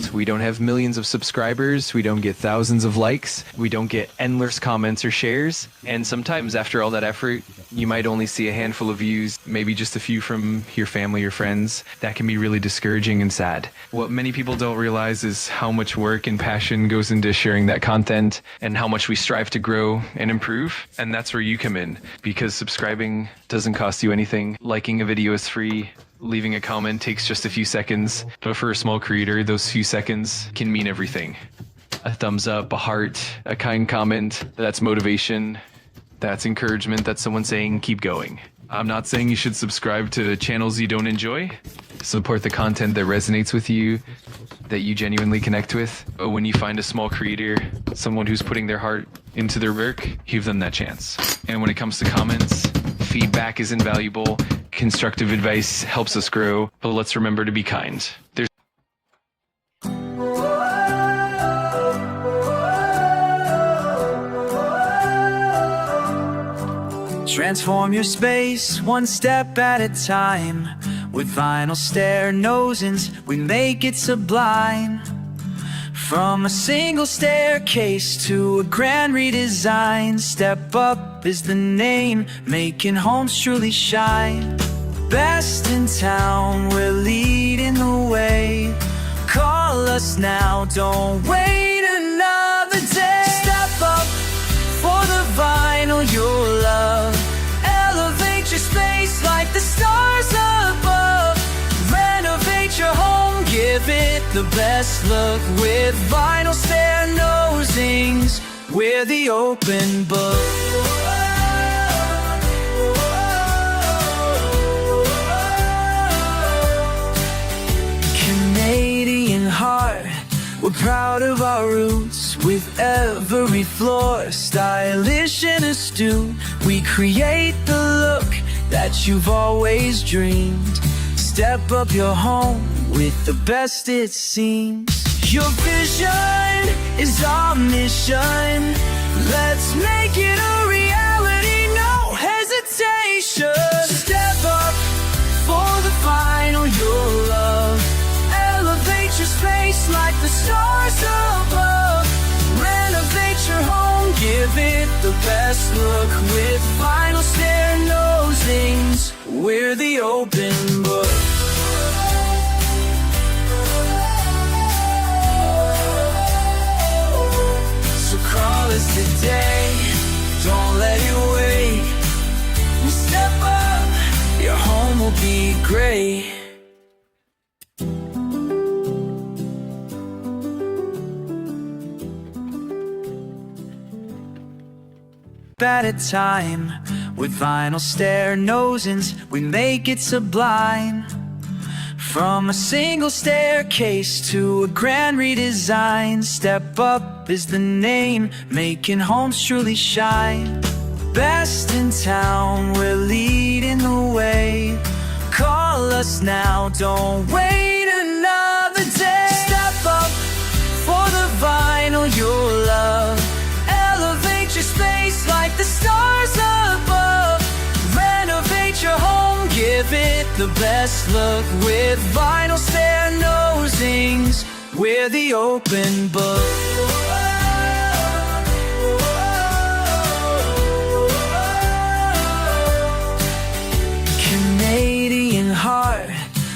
post. We don't have millions of subscribers. We don't get thousands of likes. We don't get endless comments or shares. And sometimes after all that effort, you might only see a handful of views, maybe just a few from your family or friends. That can be really discouraging and sad. What many people don't realize is how much work and passion goes into sharing that content and how much we strive to grow and improve. And that's where you come in, because subscribing doesn't cost you anything. Liking a video is free. Leaving a comment takes just a few seconds. But for a small creator, those few seconds can mean everything. A thumbs up, a heart, a kind comment, that's motivation. That's encouragement. That's someone saying, keep going. I'm not saying you should subscribe to channels you don't enjoy. Support the content that resonates with you, that you genuinely connect with. But when you find a small creator, someone who's putting their heart into their work, give them that chance. And when it comes to comments, feedback is invaluable. Constructive advice helps us grow. But let's remember to be kind. Transform your space one step at a time. With vinyl stair nosins, we make it sublime. From a single staircase to a grand redesign, Step Up is the name, making homes truly shine. Best in town, we're leading the way. Call us now, don't wait another day. Step up for the vinyl you'll love. Elevate your space like the stars above. Renovate your home, give it the best look. With vinyl stair nosings, we're the open book. Canadian heart, we're proud of our roots. With every floor, stylish and astute, we create the look that you've always dreamed. Step up your home with the best it seems. Your vision is our mission. Let's make it a reality, no hesitation. Step up for the vinyl you'll love. Elevate your space like the stars above. Renovate your home, give it the best look. With vinyl stair nosings, we're the open book. So call us today, don't let it wait. Step up, your home will be great. At a time, with vinyl stair nosins, we make it sublime. From a single staircase to a grand redesign, Step Up is the name, making homes truly shine. Best in town, we're leading the way. Call us now, don't wait another day. Step up for the vinyl you'll love. Elevate your space like the stars above. Renovate your home, give it the best look. With vinyl stair nosings, we're the open book. Canadian heart,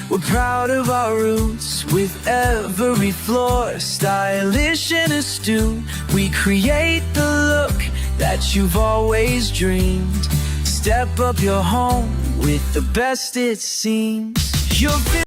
we're proud of our roots. With every floor, stylish and astute, we create the look that you've always dreamed. Step up your home with the best it seems. Your